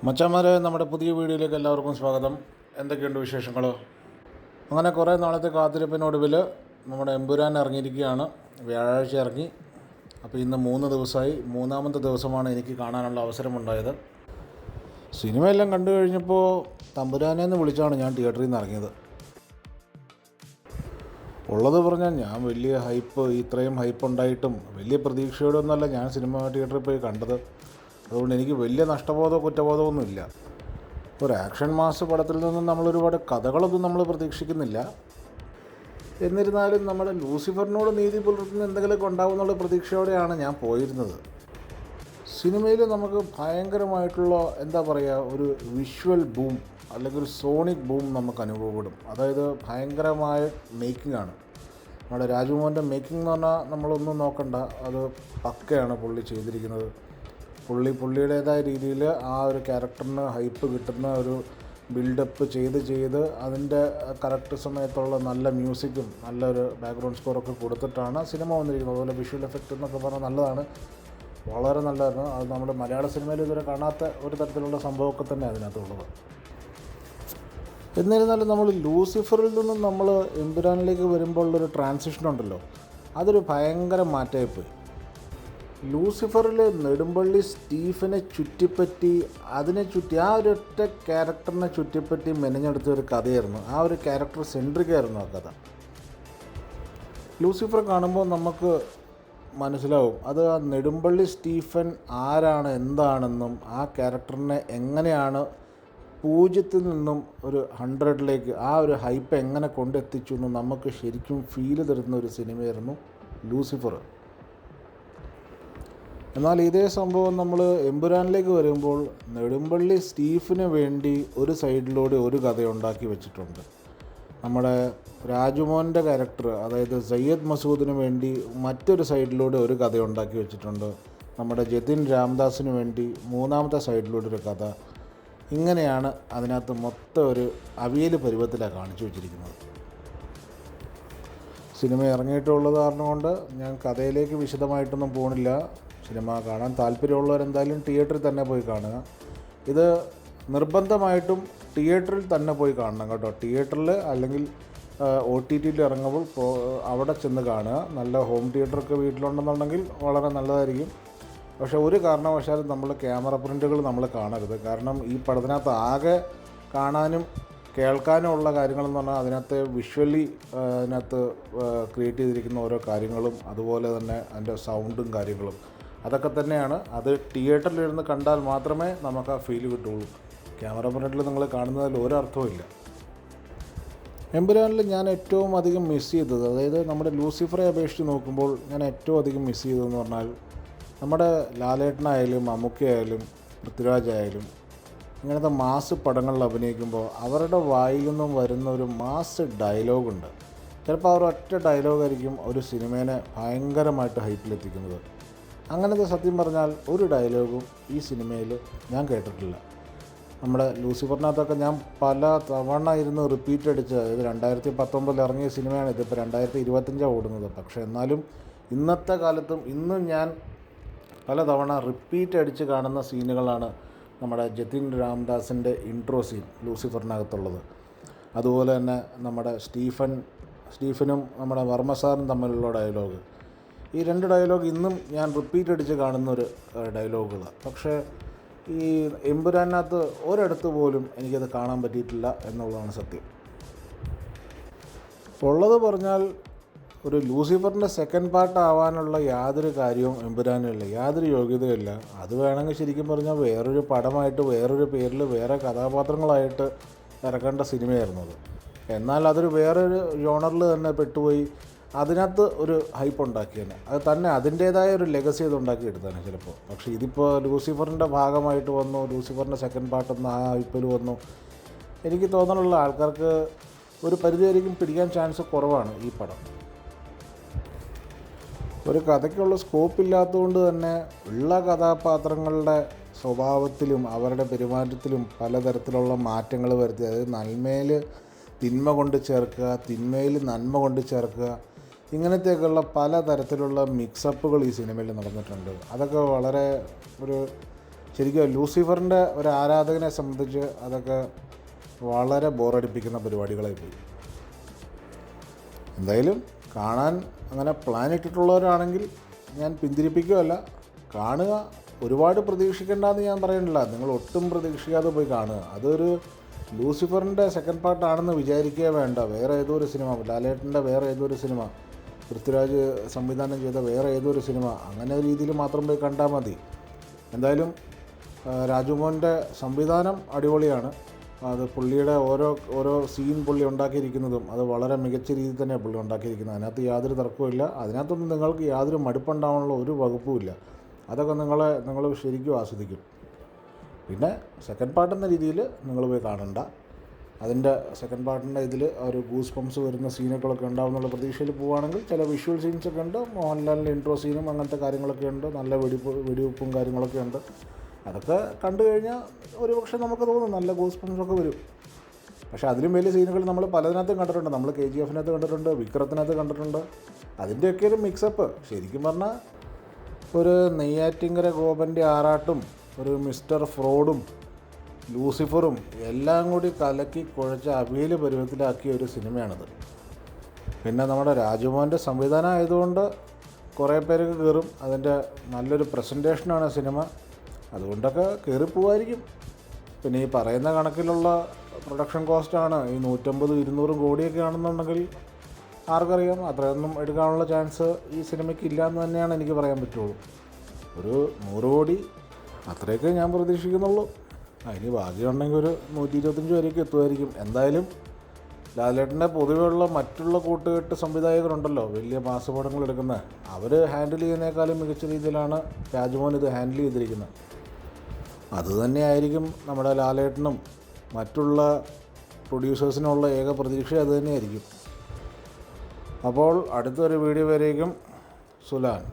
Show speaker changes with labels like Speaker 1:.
Speaker 1: മച്ചാന്മാരെ, നമ്മുടെ പുതിയ വീഡിയോയിലേക്ക് എല്ലാവർക്കും സ്വാഗതം. എന്തൊക്കെയുണ്ട് വിശേഷങ്ങൾ? അങ്ങനെ കുറേ നാളത്തെ കാത്തിരിപ്പിനൊടുവിൽ നമ്മുടെ എമ്പുരാൻ ഇറങ്ങിയിരിക്കുകയാണ്. വ്യാഴാഴ്ച ഇറങ്ങി. അപ്പോൾ ഇന്ന് 3 ദിവസമായി. 3ാമത്തെ ദിവസമാണ് എനിക്ക് കാണാനുള്ള അവസരമുണ്ടായത്. സിനിമയെല്ലാം കണ്ടു കഴിഞ്ഞപ്പോൾ തമ്പുരാനെന്ന് വിളിച്ചാണ് ഞാൻ തിയേറ്ററിൽ നിന്ന് ഇറങ്ങിയത്. ഉള്ളത് പറഞ്ഞാൽ ഞാൻ വലിയ ഇത്രയും ഹൈപ്പ് ഉണ്ടായിട്ടും വലിയ പ്രതീക്ഷയോടൊന്നുമല്ല ഞാൻ സിനിമ തിയേറ്ററിൽ പോയി കണ്ടത്. അതുകൊണ്ട് എനിക്ക് വലിയ നഷ്ടബോധമോ കുറ്റബോധമൊന്നും ഇല്ല. ഒരു ആക്ഷൻ മാസ് പടത്തിൽ നിന്നും നമ്മളൊരുപാട് കഥകളൊന്നും നമ്മൾ പ്രതീക്ഷിക്കുന്നില്ല. എന്നിരുന്നാലും നമ്മുടെ ലൂസിഫറിനോട് നീതി പുലർത്തുന്ന എന്തെങ്കിലുമൊക്കെ ഉണ്ടാവുമെന്നുള്ള പ്രതീക്ഷയോടെയാണ് ഞാൻ പോയിരുന്നത്. സിനിമയിൽ നമുക്ക് ഭയങ്കരമായിട്ടുള്ള ഒരു വിഷ്വൽ ബൂം അല്ലെങ്കിൽ ഒരു സോണിക് ബൂം നമുക്ക് അനുഭവപ്പെടും. അതായത് ഭയങ്കരമായ മേക്കിംഗ് ആണ്. നമ്മുടെ രാജുമോഹൻ്റെ മേക്കിംഗ് എന്ന് പറഞ്ഞാൽ നമ്മളൊന്നും നോക്കണ്ട, അത് പക്കയാണ് പുള്ളി ചെയ്തിരിക്കുന്നത്. പുള്ളിയുടേതായ രീതിയിൽ ആ ഒരു ക്യാരക്ടറിന് ഹൈപ്പ് കിട്ടുന്ന ഒരു ബിൽഡപ്പ് ചെയ്ത് അതിൻ്റെ കറക്റ്റ് സമയത്തുള്ള നല്ല മ്യൂസിക്കും നല്ലൊരു ബാക്ക്ഗ്രൗണ്ട് സ്കോറൊക്കെ കൊടുത്തിട്ടാണ് സിനിമ വന്നിരിക്കുന്നത്. അതുപോലെ വിഷ്വൽ എഫക്റ്റ് എന്നൊക്കെ പറഞ്ഞാൽ നല്ലതാണ്, വളരെ നല്ലതാണ്. അത് നമ്മുടെ മലയാള സിനിമയിൽ ഇതുവരെ കാണാത്ത ഒരു തരത്തിലുള്ള സംഭവമൊക്കെ തന്നെ അതിനകത്തുള്ളത്. എന്നിരുന്നാലും നമ്മൾ ലൂസിഫറിൽ നിന്നും നമ്മൾ എമ്പുരാനിലേക്ക് വരുമ്പോൾ ഉള്ളൊരു ട്രാൻസിഷൻ ഉണ്ടല്ലോ, അതൊരു ഭയങ്കര മാറ്റമായിപ്പോയി. ലൂസിഫറിൽ നെടുമ്പള്ളി സ്റ്റീഫനെ ചുറ്റിപ്പറ്റി ആ ഒരൊറ്റ ക്യാരക്ടറിനെ ചുറ്റിപ്പറ്റി മെനഞ്ഞെടുത്ത ഒരു കഥയായിരുന്നു. ആ ഒരു ക്യാരക്ടർ സെൻട്രിക്കായിരുന്നു ആ കഥ. ലൂസിഫർ കാണുമ്പോൾ നമുക്ക് മനസ്സിലാവും അത് ആ നെടുമ്പള്ളി സ്റ്റീഫൻ ആരാണ്, എന്താണെന്നും ആ ക്യാരക്ടറിനെ എങ്ങനെയാണ് 0 നിന്നും ഒരു 100ലേക്ക് ആ ഒരു ഹൈപ്പ് എങ്ങനെ കൊണ്ടെത്തിച്ചു എന്ന് നമുക്ക് ശരിക്കും ഫീല് തരുന്ന ഒരു സിനിമയായിരുന്നു ലൂസിഫർ. എന്നാൽ ഇതേ സംഭവം നമ്മൾ എമ്പുരാനിലേക്ക് വരുമ്പോൾ നെടുമ്പള്ളി സ്റ്റീഫിന് വേണ്ടി ഒരു സൈഡിലൂടെ ഒരു കഥ ഉണ്ടാക്കി വെച്ചിട്ടുണ്ട്. നമ്മുടെ രാജുമോൻ്റെ ക്യാരക്ടർ, അതായത് സയ്യദ് മസൂദിന് വേണ്ടി മറ്റൊരു സൈഡിലൂടെ ഒരു കഥ ഉണ്ടാക്കി വെച്ചിട്ടുണ്ട്. നമ്മുടെ ജതിൻ രാംദാസിന് വേണ്ടി 3ാമത്തെ സൈഡിലൂടെ ഒരു കഥ. ഇങ്ങനെയാണ് അതിനകത്ത് മൊത്തം ഒരു അവിയൽ പരുവത്തിലാണ് കാണിച്ചു വെച്ചിരിക്കുന്നത്. സിനിമ ഇറങ്ങിയിട്ടുള്ളത് കാരണം കൊണ്ട് ഞാൻ കഥയിലേക്ക് വിശദമായിട്ടൊന്നും പോകണില്ല. സിനിമ കാണാൻ താല്പര്യമുള്ളവരെന്തായാലും തിയേറ്ററിൽ തന്നെ പോയി കാണുക. ഇത് നിർബന്ധമായിട്ടും തിയേറ്ററിൽ തന്നെ പോയി കാണണം കേട്ടോ. തിയേറ്ററിൽ അല്ലെങ്കിൽ OTTയിൽ ഇറങ്ങുമ്പോൾ അവിടെ ചെന്ന് കാണുക. നല്ല ഹോം തിയേറ്ററൊക്കെ വീട്ടിലുണ്ടെന്നുണ്ടെങ്കിൽ വളരെ നല്ലതായിരിക്കും. പക്ഷേ ഒരു കാരണവശാലും നമ്മൾ ക്യാമറ പ്രിൻ്റുകൾ നമ്മൾ കാണരുത്. കാരണം ഈ പടത്തിനകത്ത് ആകെ കാണാനും കേൾക്കാനും ഉള്ള കാര്യങ്ങളെന്ന് പറഞ്ഞാൽ അതിനകത്ത് വിഷ്വലി അതിനകത്ത് ക്രിയേറ്റ് ചെയ്തിരിക്കുന്ന ഓരോ കാര്യങ്ങളും അതുപോലെ തന്നെ അതിൻ്റെ സൗണ്ടും കാര്യങ്ങളും അതൊക്കെ തന്നെയാണ്. അത് തിയേറ്ററിലിരുന്ന് കണ്ടാൽ മാത്രമേ നമുക്ക് ആ ഫീൽ കിട്ടുകയുള്ളൂ. ക്യാമറ പ്രിൻ്റിൽ നിങ്ങൾ കാണുന്നതിൽ ഒരർത്ഥവുമില്ല. എമ്പുരാനിൽ ഞാൻ ഏറ്റവും അധികം മിസ് ചെയ്തത്, അതായത് നമ്മുടെ ലൂസിഫറെ അപേക്ഷിച്ച് നോക്കുമ്പോൾ ഞാൻ ഏറ്റവും അധികം മിസ് ചെയ്തതെന്ന് പറഞ്ഞാൽ നമ്മുടെ ലാലേട്ടനായാലും മമ്മൂക്കയായാലും പൃഥ്വിരാജായാലും ഇങ്ങനത്തെ മാസ് പടങ്ങളിൽ അഭിനയിക്കുമ്പോൾ അവരുടെ വായിൽ നിന്നും വരുന്ന ഒരു മാസ് ഡയലോഗുണ്ട്. ചിലപ്പോൾ അവർ ഒറ്റ ഡയലോഗായിരിക്കും ഒരു സിനിമേനെ ഭയങ്കരമായിട്ട് ഹൈപ്പിലെത്തിക്കുന്നത്. അങ്ങനത്തെ സത്യം പറഞ്ഞാൽ ഒരു ഡയലോഗും ഈ സിനിമയിൽ ഞാൻ കേട്ടിട്ടില്ല. നമ്മുടെ ലൂസിഫറിനകത്തൊക്കെ ഞാൻ പല തവണ ഇരുന്ന് റിപ്പീറ്റ് അടിച്ച്, ഇത് 2019 ഇറങ്ങിയ സിനിമയാണ്, ഇതിപ്പോൾ 2025 ഓടുന്നത്. പക്ഷേ എന്നാലും ഇന്നത്തെ കാലത്തും ഇന്നും ഞാൻ പല തവണ റിപ്പീറ്റ് അടിച്ച് കാണുന്ന സീനുകളാണ് നമ്മുടെ ജതിൻ രാംദാസിൻ്റെ ഇൻട്രോ സീൻ ലൂസിഫറിനകത്തുള്ളത്. അതുപോലെ തന്നെ നമ്മുടെ സ്റ്റീഫനും നമ്മുടെ വർമ്മ സാറും തമ്മിലുള്ള ഡയലോഗ്, ഈ 2 ഡയലോഗ് ഇന്നും ഞാൻ റിപ്പീറ്റ് അടിച്ച് കാണുന്നൊരു ഡയലോഗുകളാണ്. പക്ഷേ ഈ എമ്പുരാനകത്ത് ഒരിടത്ത് പോലും എനിക്കത് കാണാൻ പറ്റിയിട്ടില്ല എന്നുള്ളതാണ് സത്യം. ഉള്ളത് പറഞ്ഞാൽ ഒരു ലൂസിഫറിൻ്റെ സെക്കൻഡ് പാർട്ട് ആവാനുള്ള യാതൊരു കാര്യവും എമ്പുരാനില്ല, യാതൊരു യോഗ്യതയില്ല. അത് വേണമെങ്കിൽ ശരിക്കും പറഞ്ഞാൽ വേറൊരു പടമായിട്ട് വേറൊരു പേരിൽ വേറെ കഥാപാത്രങ്ങളായിട്ട് ഇറക്കേണ്ട സിനിമയായിരുന്നു അത്. എന്നാൽ അതൊരു വേറൊരു ജോണറിൽ തന്നെ പെട്ടുപോയി അതിനകത്ത് ഒരു ഹൈപ്പ് ഉണ്ടാക്കിയാണ്. അത് തന്നെ അതിൻ്റേതായ ഒരു ലെഗസി അത് ഉണ്ടാക്കിയെടുത്താണ് ചിലപ്പോൾ. പക്ഷേ ഇതിപ്പോൾ ലൂസിഫറിൻ്റെ ഭാഗമായിട്ട് വന്നു, ലൂസിഫറിൻ്റെ സെക്കൻഡ് പാർട്ട് എന്ന ആ ഹൈപ്പിൽ വന്നു. എനിക്ക് തോന്നാനുള്ള ആൾക്കാർക്ക് ഒരു പരിധിവരെയും പിടിക്കാൻ ചാൻസ് കുറവാണ് ഈ പടം. ഒരു കഥയ്ക്കുള്ള സ്കോപ്പ് ഇല്ലാത്തതുകൊണ്ട് തന്നെ ഉള്ള കഥാപാത്രങ്ങളുടെ സ്വഭാവത്തിലും അവരുടെ പെരുമാറ്റത്തിലും പലതരത്തിലുള്ള മാറ്റങ്ങൾ വരുത്തി, അതായത് നന്മയിൽ തിന്മ കൊണ്ട് ചേർക്കുക, തിന്മയിൽ നന്മ കൊണ്ട് ചേർക്കുക, ഇങ്ങനത്തെയൊക്കെയുള്ള പലതരത്തിലുള്ള മിക്സപ്പുകൾ ഈ സിനിമയിൽ നടന്നിട്ടുണ്ട്. അതൊക്കെ വളരെ ഒരു ശരിക്കും ലൂസിഫറിൻ്റെ ഒരു ആരാധകനെ സംബന്ധിച്ച് അതൊക്കെ വളരെ ബോറടിപ്പിക്കുന്ന പരിപാടികളായി പോയി. എന്തായാലും കാണാൻ അങ്ങനെ പ്ലാൻ ഇട്ടിട്ടുള്ളവരാണെങ്കിൽ ഞാൻ പിന്തിരിപ്പിക്കുകയല്ല, കാണുക. ഒരുപാട് പ്രതീക്ഷിക്കേണ്ടെന്ന് ഞാൻ പറയുന്നില്ല, നിങ്ങൾ ഒട്ടും പ്രതീക്ഷിക്കാതെ പോയി കാണുക. അതൊരു ലൂസിഫറിൻ്റെ സെക്കൻഡ് പാർട്ടാണെന്ന് വിചാരിക്കുക വേണ്ട. വേറെ ഏതോ ഒരു സിനിമ, ലാലേട്ടൻ്റെ വേറെ ഏതോ ഒരു സിനിമ, പൃഥ്വിരാജ് സംവിധാനം ചെയ്ത വേറെ ഏതോ ഒരു സിനിമ, അങ്ങനെ ഒരു രീതിയിൽ മാത്രം പോയി കണ്ടാൽ മതി. എന്തായാലും രാജുമോൻ്റെ സംവിധാനം അടിപൊളിയാണ്. അത് പുള്ളിയുടെ ഓരോ സീൻ പുള്ളി ഉണ്ടാക്കിയിരിക്കുന്നതും അത് വളരെ മികച്ച രീതിയിൽ തന്നെയാണ് പുള്ളി ഉണ്ടാക്കിയിരിക്കുന്നത്. അതിനകത്ത് യാതൊരു തർക്കവുമില്ല. അതിനകത്തൊന്നും നിങ്ങൾക്ക് യാതൊരു മടുപ്പുണ്ടാവാനുള്ള ഒരു വകുപ്പുമില്ല. അതൊക്കെ നിങ്ങൾ ശരിക്കും ആസ്വദിക്കും. പിന്നെ സെക്കൻഡ് പാർട്ട് എന്ന രീതിയിൽ നിങ്ങൾ പോയി കാണണ്ട. അതിൻ്റെ സെക്കൻഡ് പാർട്ടിൻ്റെ ഇതിൽ ഒരു ഗൂസ് പംസ് വരുന്ന സീനുകളൊക്കെ ഉണ്ടാവുന്നുള്ള പ്രതീക്ഷയിൽ പോവുകയാണെങ്കിൽ ചില വിഷ്വൽ സീൻസൊക്കെ ഉണ്ട്. മോഹൻലാലിൻ്റെ ഇൻട്രോ സീനും അങ്ങനത്തെ കാര്യങ്ങളൊക്കെ ഉണ്ട്. നല്ല വെടിവെപ്പും കാര്യങ്ങളൊക്കെ ഉണ്ട്. അതൊക്കെ കണ്ടു കഴിഞ്ഞാൽ ഒരു പക്ഷേ നമുക്ക് തോന്നും നല്ല ഗൂസ് പംസൊക്കെ വരും. പക്ഷേ അതിലും വലിയ സീനുകൾ നമ്മൾ പലതിനകത്തും കണ്ടിട്ടുണ്ട്. നമ്മൾ KGF-നകത്ത് കണ്ടിട്ടുണ്ട്, വിക്രത്തിനകത്ത് കണ്ടിട്ടുണ്ട്. അതിൻ്റെയൊക്കെ ഒരു മിക്സപ്പ് ശരിക്കും പറഞ്ഞാൽ ഒരു നെയ്യാറ്റിങ്കര ഗോപൻ്റെ ആറാട്ടും ഒരു മിസ്റ്റർ ഫ്രോഡും ലൂസിഫറും എല്ലാം കൂടി കലക്കി കുഴച്ച അവിയൽ പരുവത്തിലാക്കിയ ഒരു സിനിമയാണിത്. പിന്നെ നമ്മുടെ രാജുമോൻ്റെ സംവിധാനം ആയതുകൊണ്ട് കുറേ പേർക്ക് കയറും. അതിൻ്റെ നല്ലൊരു പ്രസൻറ്റേഷനാണ് സിനിമ, അതുകൊണ്ടൊക്കെ കയറിപ്പോവായിരിക്കും. പിന്നെ ഈ പറയുന്ന കണക്കിലുള്ള പ്രൊഡക്ഷൻ കോസ്റ്റാണ് ഈ 150-200 കോടിയൊക്കെ ആണെന്നുണ്ടെങ്കിൽ ആർക്കറിയാം, അത്രയൊന്നും എടുക്കാനുള്ള ചാൻസ് ഈ സിനിമയ്ക്ക് ഇല്ലയെന്ന് തന്നെയാണ് എനിക്ക് പറയാൻ പറ്റുള്ളൂ. ഒരു 100 കോടി അത്രയൊക്കെ ഞാൻ പ്രതീക്ഷിക്കുന്നുള്ളൂ. അതിന് ഭാഗ്യമുണ്ടെങ്കിൽ ഒരു 125 വരെയൊക്കെ എത്തുമായിരിക്കും. എന്തായാലും ലാലേട്ടൻ്റെ പൊതുവെയുള്ള മറ്റുള്ള കൂട്ടുകെട്ട് സംവിധായകരുണ്ടല്ലോ, വലിയ മാസപടങ്ങൾ എടുക്കുന്നത്, അവർ ഹാൻഡിൽ ചെയ്യുന്നതിനേക്കാളും മികച്ച രീതിയിലാണ് രാജുമോൻ ഇത് ഹാൻഡിൽ ചെയ്തിരിക്കുന്നത്. അതുതന്നെയായിരിക്കും നമ്മുടെ ലാലേട്ടനും മറ്റുള്ള പ്രൊഡ്യൂസേഴ്സിനുള്ള ഏക പ്രതീക്ഷ അതുതന്നെയായിരിക്കും. അപ്പോൾ അടുത്തൊരു വീഡിയോ വരേക്കും സുലാൻ.